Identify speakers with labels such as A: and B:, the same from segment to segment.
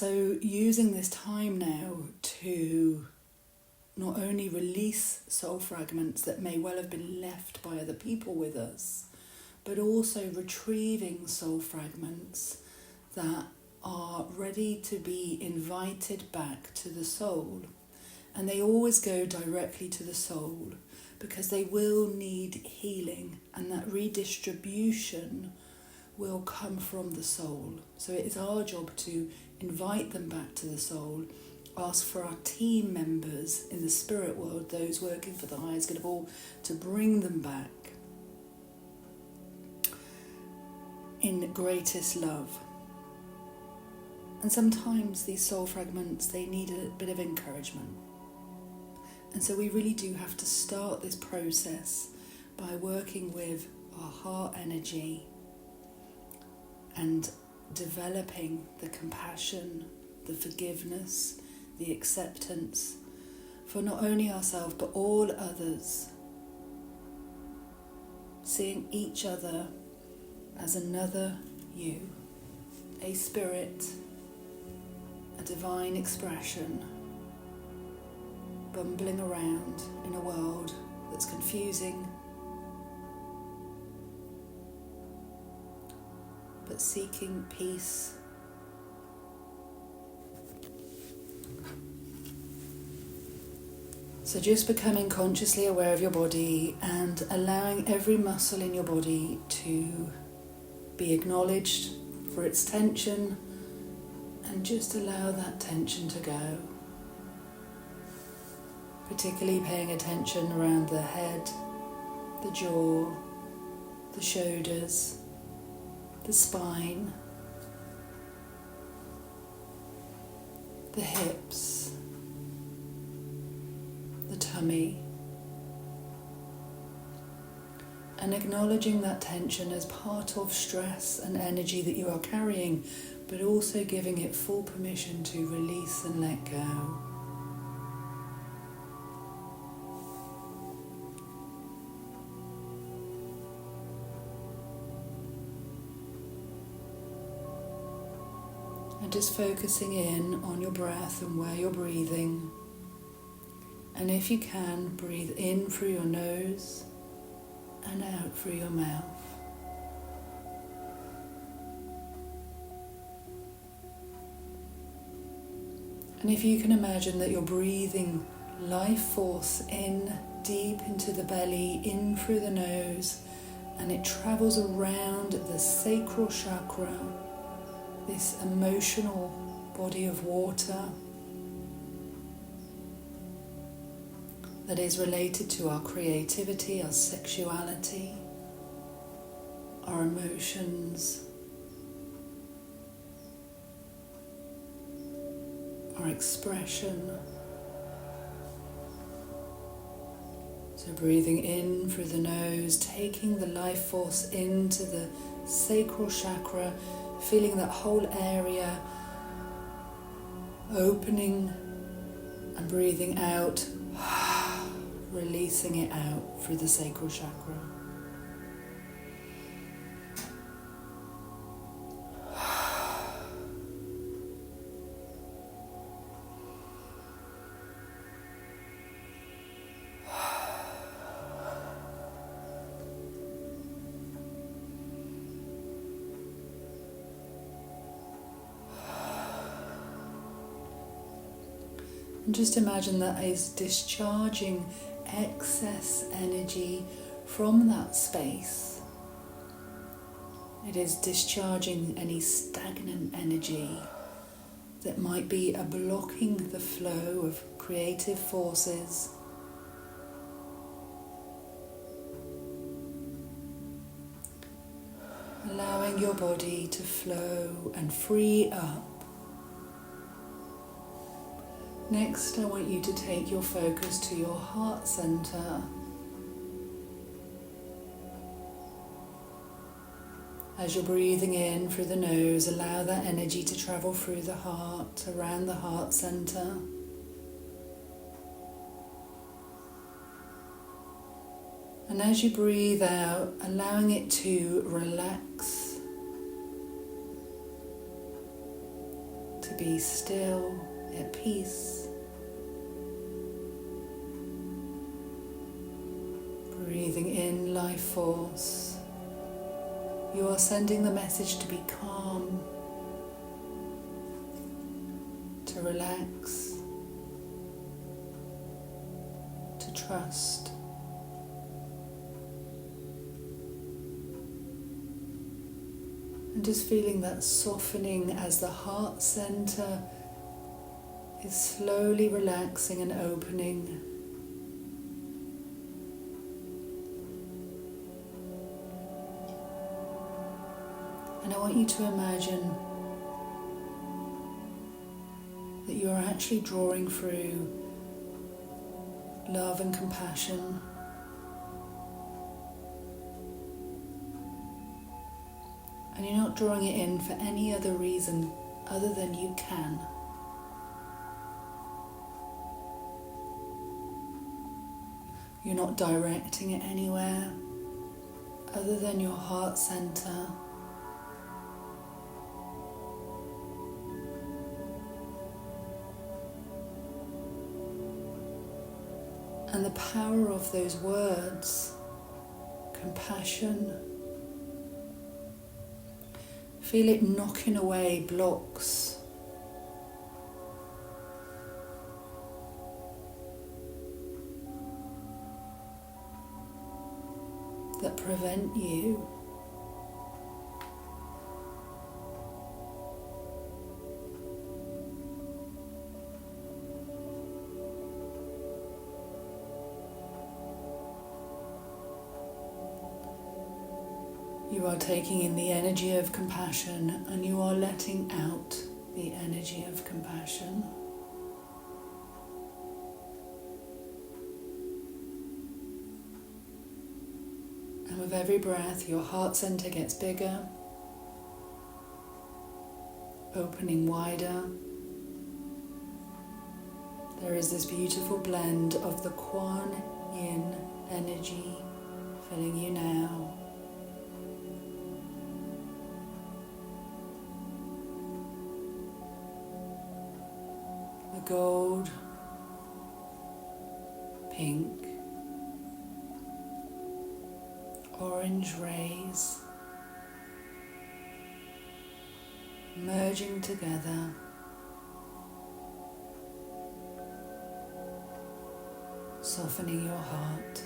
A: so using this time now to not only release soul fragments that may well have been left by other people with us, but also retrieving soul fragments that are ready to be invited back to the soul. And they always go directly to the soul because they will need healing, and that redistribution will come from the soul. So it is our job to invite them back to the soul, ask for our team members in the spirit world, those working for the highest good of all, to bring them back in greatest love. And sometimes these soul fragments, they need a bit of encouragement. And so we really do have to start this process by working with our heart energy and developing the compassion, the forgiveness, the acceptance for not only ourselves but all others. Seeing each other as another you, a spirit, a divine expression, bumbling around in a world that's confusing, but seeking peace. So just becoming consciously aware of your body and allowing every muscle in your body to be acknowledged for its tension, and just allow that tension to go. Particularly paying attention around the head, the jaw, the shoulders, the spine, the hips, the tummy, and acknowledging that tension as part of stress and energy that you are carrying, but also giving it full permission to release and let go. And just focusing in on your breath and where you're breathing. And if you can, breathe in through your nose and out through your mouth. And if you can imagine that you're breathing life force in deep into the belly, in through the nose, and it travels around the sacral chakra, this emotional body of water that is related to our creativity, our sexuality, our emotions, our expression. So breathing in through the nose, taking the life force into the sacral chakra, feeling that whole area opening, and breathing out, releasing it out through the sacral chakra. And just imagine that is discharging excess energy from that space. It is discharging any stagnant energy that might be blocking the flow of creative forces. Allowing your body to flow and free up. Next, I want you to take your focus to your heart center. As you're breathing in through the nose, allow that energy to travel through the heart, around the heart center. And as you breathe out, allowing it to relax, to be still, at peace. Breathing in life force. You are sending the message to be calm, to relax, to trust. And just feeling that softening as the heart center is slowly relaxing and opening. And I want you to imagine that you are actually drawing through love and compassion. And you're not drawing it in for any other reason other than you can. You're not directing it anywhere other than your heart center. And the power of those words, compassion, feel it knocking away blocks. That prevent you You are taking in the energy of compassion and you are letting out the energy of compassion. And with every breath, your heart center gets bigger, opening wider. There is this beautiful blend of the Kuan Yin energy filling you now. Gold, pink, orange rays merging together, softening your heart.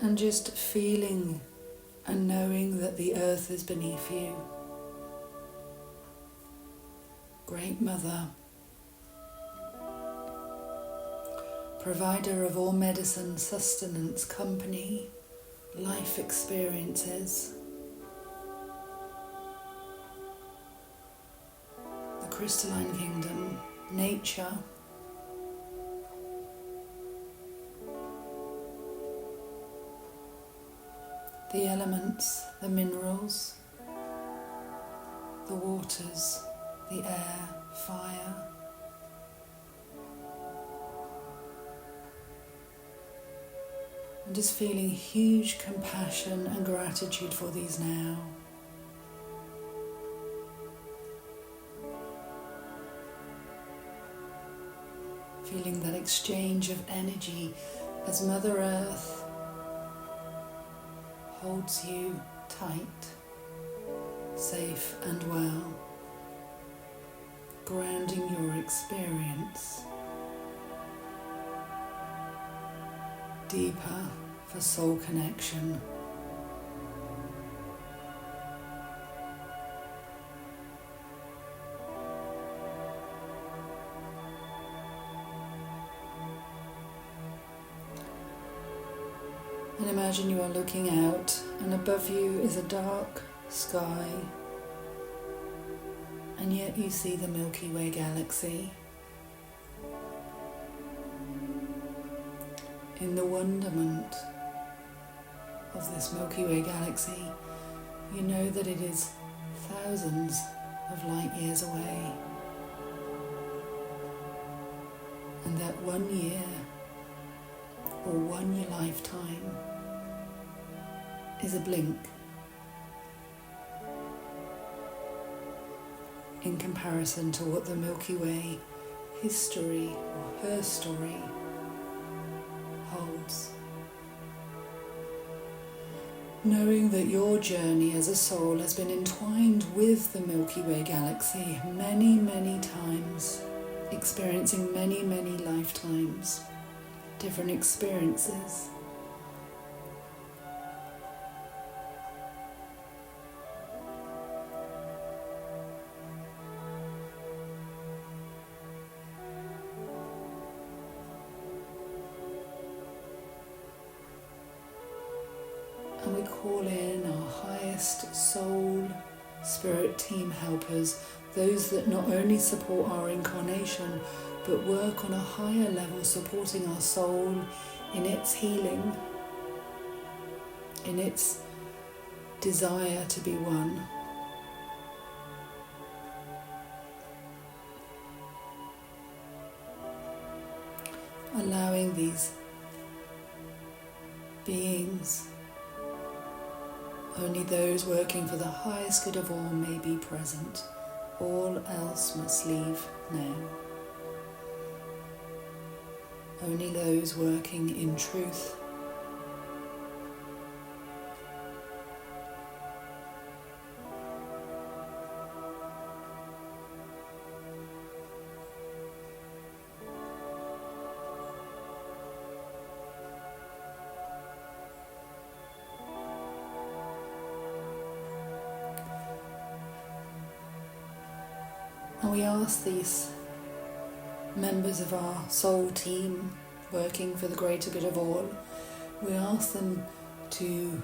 A: And just feeling and knowing that the earth is beneath you. Great Mother, provider of all medicine, sustenance, company, life experiences. The crystalline kingdom, nature, the elements, the minerals, the waters, the air, fire. And just feeling huge compassion and gratitude for these now. Feeling that exchange of energy as Mother Earth holds you tight, safe and well, grounding your experience deeper for soul connection. And imagine you are looking out, and above you is a dark sky, and yet you see the Milky Way galaxy. In the wonderment of this Milky Way galaxy, you know that it is thousands of light years away. And that 1 year or 1 year lifetime is a blink in comparison to what the Milky Way history or her story holds. Knowing that your journey as a soul has been entwined with the Milky Way galaxy many, many times, experiencing many, many lifetimes, different experiences. And we call in our highest soul, spirit team helpers, those that not only support our incarnation, but work on a higher level, supporting our soul in its healing, in its desire to be one. Allowing these beings, only those working for the highest good of all may be present. All else must leave now. Only those working in truth, and we ask these members of our soul team working for the greater good of all, we ask them to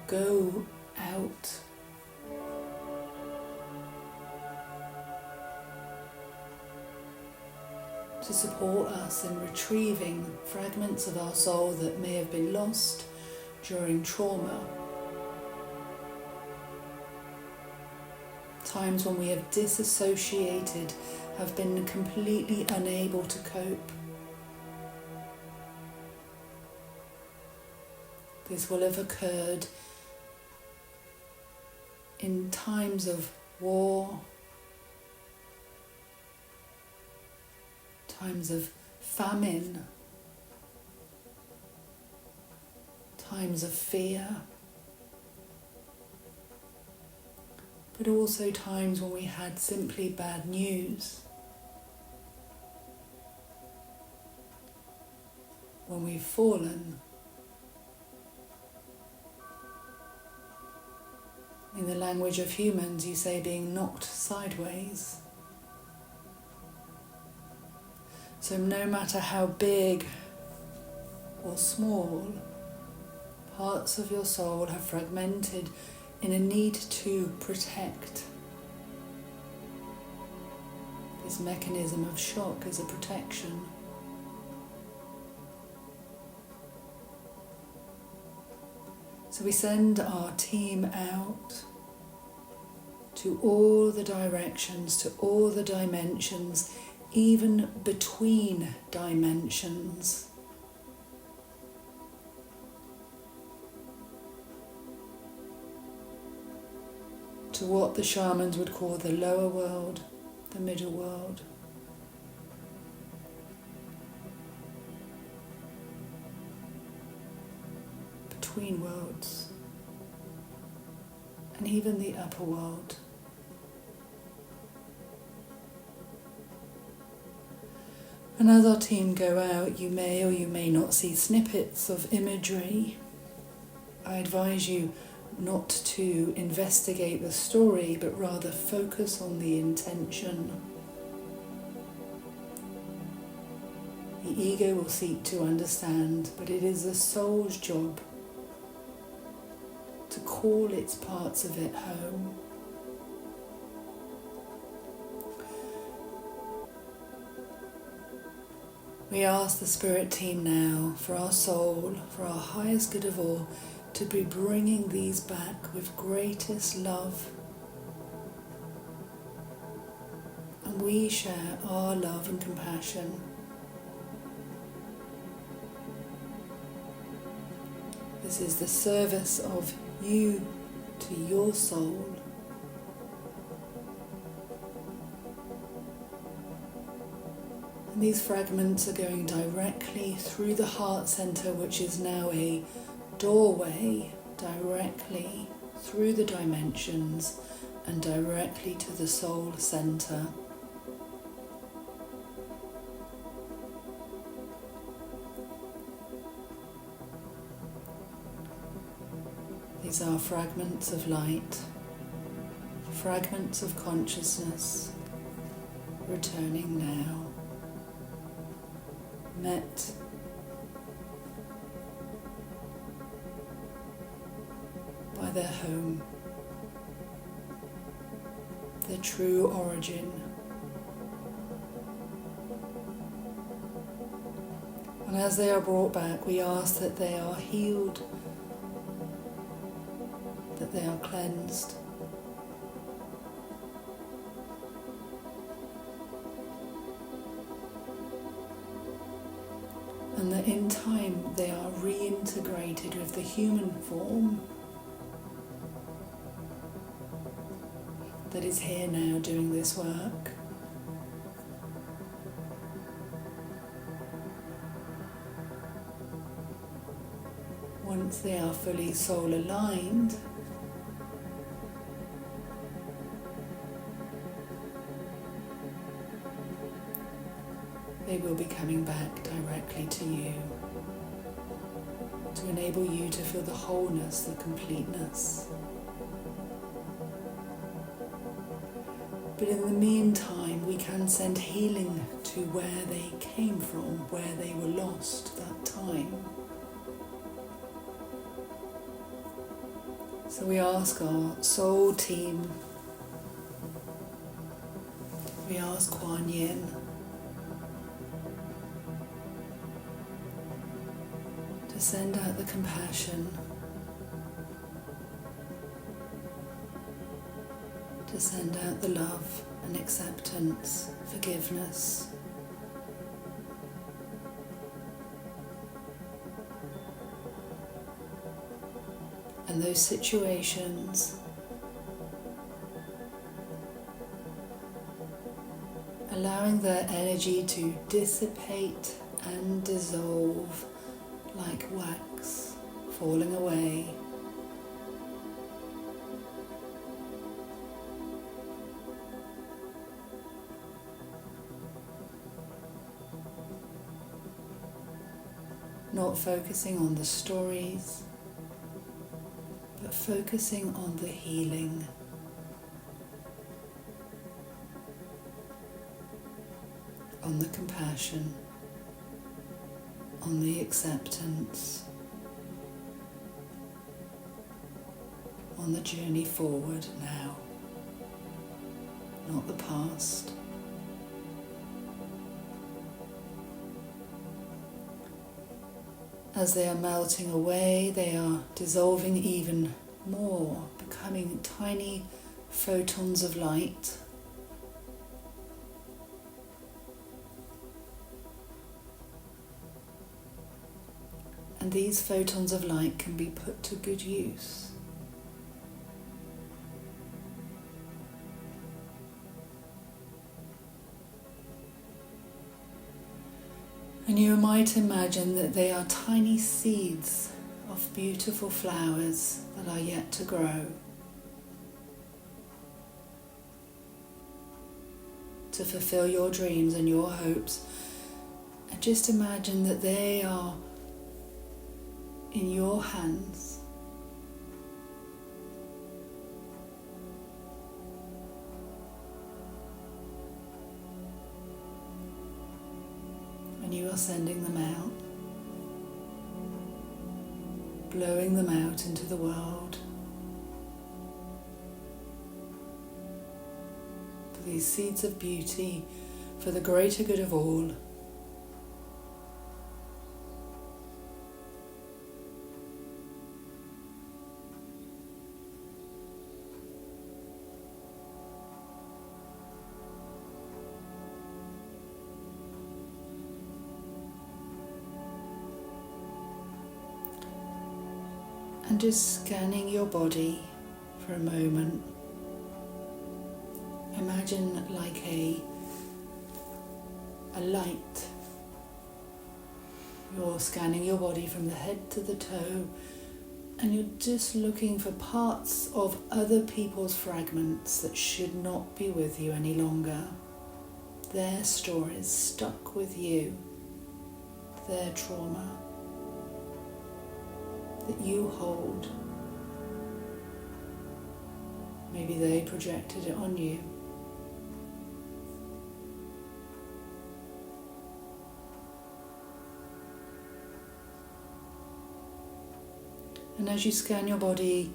A: go out to support us in retrieving fragments of our soul that may have been lost during trauma. Times when we have dissociated, have been completely unable to cope. This will have occurred in times of war, times of famine, times of fear, but also times when we had simply bad news, when we've fallen. In the language of humans, you say being knocked sideways. So no matter how big or small, parts of your soul have fragmented in a need to protect. This mechanism of shock is a protection. So we send our team out to all the directions, to all the dimensions, even between dimensions. To what the shamans would call the lower world, the middle world. Between worlds, and even the upper world. And as our team go out, you may or you may not see snippets of imagery. I advise you not to investigate the story, but rather focus on the intention. The ego will seek to understand, but it is the soul's job to call its parts of it home. We ask the spirit team now, for our soul, for our highest good of all, to be bringing these back with greatest love, and we share our love and compassion. This is the service of you to your soul. And these fragments are going directly through the heart center, which is now a doorway directly through the dimensions and directly to the soul center. These are fragments of light, fragments of consciousness, returning now, met by their home, their true origin. And as they are brought back, we ask that they are healed, that they are cleansed, and that in time they are reintegrated with the human form that is here now doing this work. Once they are fully soul aligned, they will be coming back directly to you to enable you to feel the wholeness, the completeness. But in the meantime, we can send healing to where they came from, where they were lost that time. So we ask our soul team, we ask Kuan Yin to send out the compassion, to send out the love and acceptance, forgiveness. And those situations, allowing their energy to dissipate and dissolve like wax falling away. Not focusing on the stories, but focusing on the healing. On the compassion, on the acceptance, on the journey forward now, not the past. As they are melting away, they are dissolving even more, becoming tiny photons of light. And these photons of light can be put to good use. And you might imagine that they are tiny seeds of beautiful flowers that are yet to grow, to fulfill your dreams and your hopes. And just imagine that they are in your hands. And you are sending them out, blowing them out into the world. For these seeds of beauty, for the greater good of all. And just scanning your body for a moment. Imagine like a light. You're scanning your body from the head to the toe, and you're just looking for parts of other people's fragments that should not be with you any longer. Their stories stuck with you, their trauma that you hold. Maybe they projected it on you. And as you scan your body,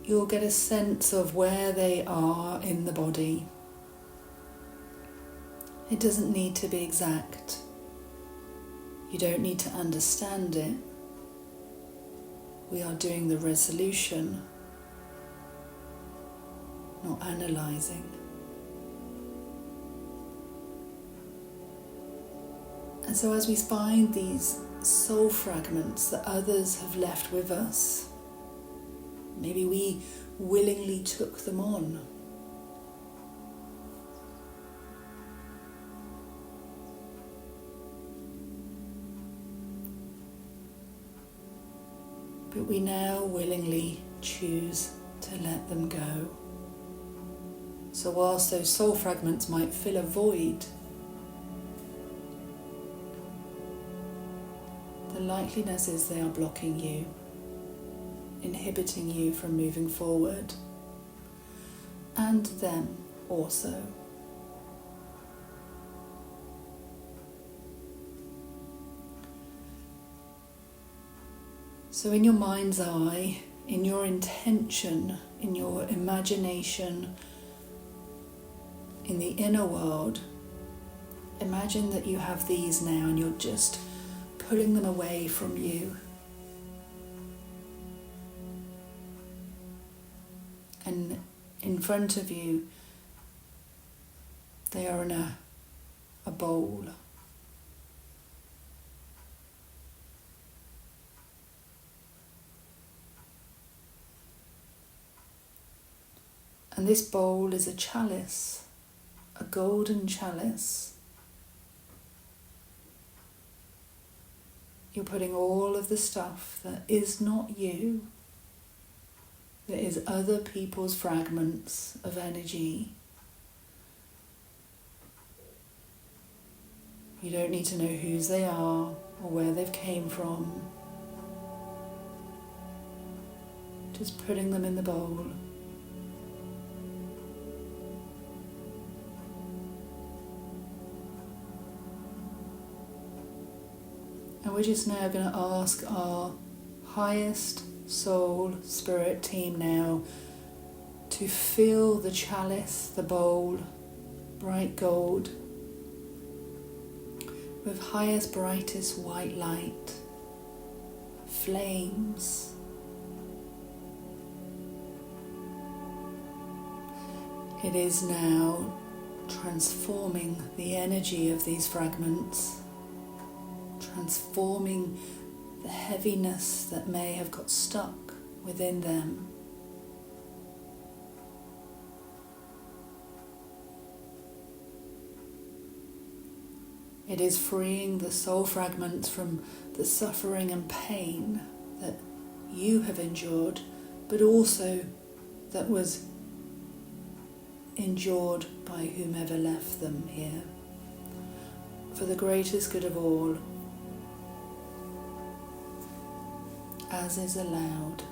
A: you'll get a sense of where they are in the body. It doesn't need to be exact. You don't need to understand it. We are doing the resolution, not analysing. And so as we find these soul fragments that others have left with us, maybe we willingly took them on. But we now willingly choose to let them go. So whilst those soul fragments might fill a void, the likeliness is they are blocking you, inhibiting you from moving forward, and them also. So in your mind's eye, in your intention, in your imagination, in the inner world, imagine that you have these now and you're just pulling them away from you. And in front of you, they are in a bowl. And this bowl is a chalice, a golden chalice. You're putting all of the stuff that is not you, that is other people's fragments of energy. You don't need to know whose they are or where they've came from. Just putting them in the bowl. And we're just now going to ask our highest soul spirit team now to fill the chalice, the bowl, bright gold, with highest, brightest white light, flames. It is now transforming the energy of these fragments, transforming the heaviness that may have got stuck within them. It is freeing the soul fragments from the suffering and pain that you have endured, but also that was endured by whomever left them here, for the greatest good of all, as is allowed.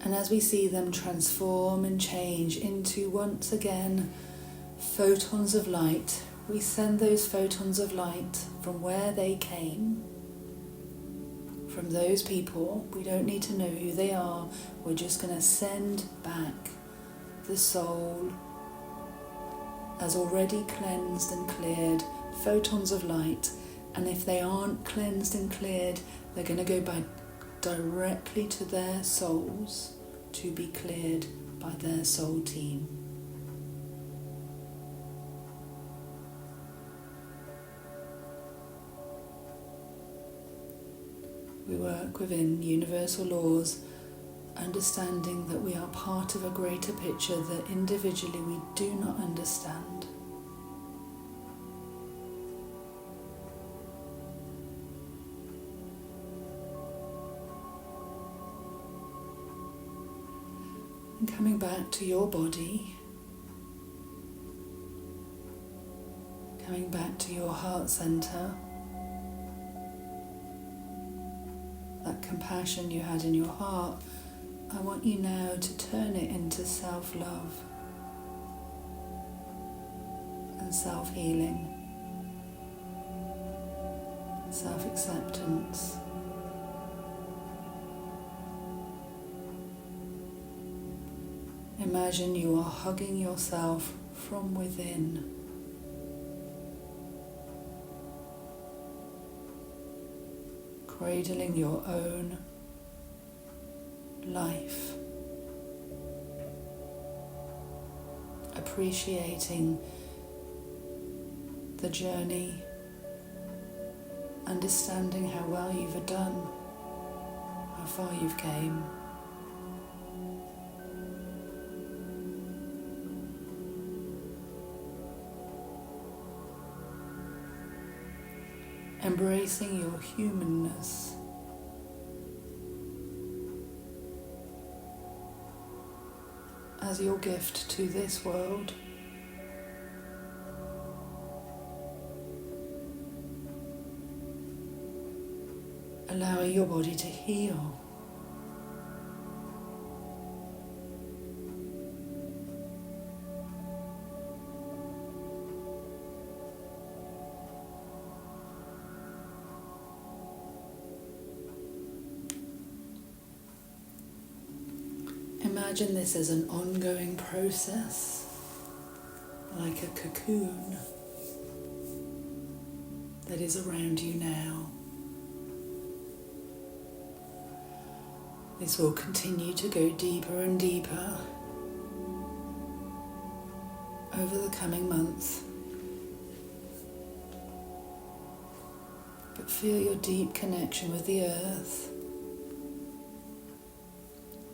A: And as we see them transform and change into, once again, photons of light, we send those photons of light from where they came, from those people. We don't need to know who they are. We're just going to send back the soul as already cleansed and cleared photons of light. And if they aren't cleansed and cleared, they're going to go back directly to their souls to be cleared by their soul team. We work within universal laws, understanding that we are part of a greater picture that individually we do not understand. And coming back to your body, coming back to your heart center, that compassion you had in your heart, I want you now to turn it into self-love and self-healing, self-acceptance. Imagine you are hugging yourself from within. Cradling your own life. Appreciating the journey. Understanding how well you've done. How far you've came. Embracing your humanness. As your gift to this world. Allowing your body to heal. Imagine this as an ongoing process, like a cocoon that is around you now. This will continue to go deeper and deeper over the coming months. But feel your deep connection with the earth.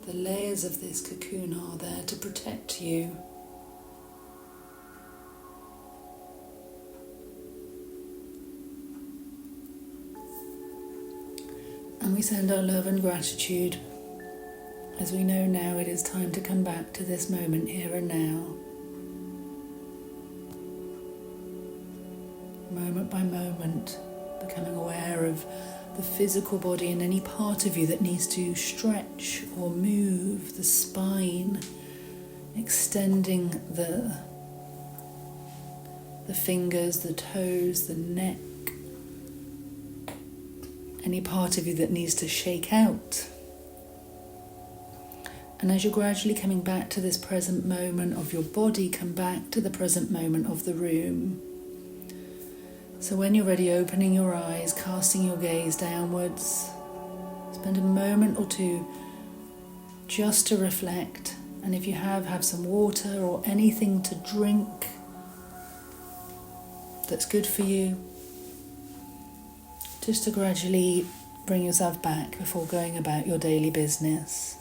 A: The layers of this cocoon are there to protect you. And we send our love and gratitude as we know now it is time to come back to this moment here and now. Moment by moment, becoming aware of the physical body and any part of you that needs to stretch or move, the spine, extending the fingers, the toes, the neck, any part of you that needs to shake out. And as you're gradually coming back to this present moment of your body, come back to the present moment of the room. So when you're ready, opening your eyes, casting your gaze downwards, spend a moment or two just to reflect. And if you have some water or anything to drink that's good for you, just to gradually bring yourself back before going about your daily business.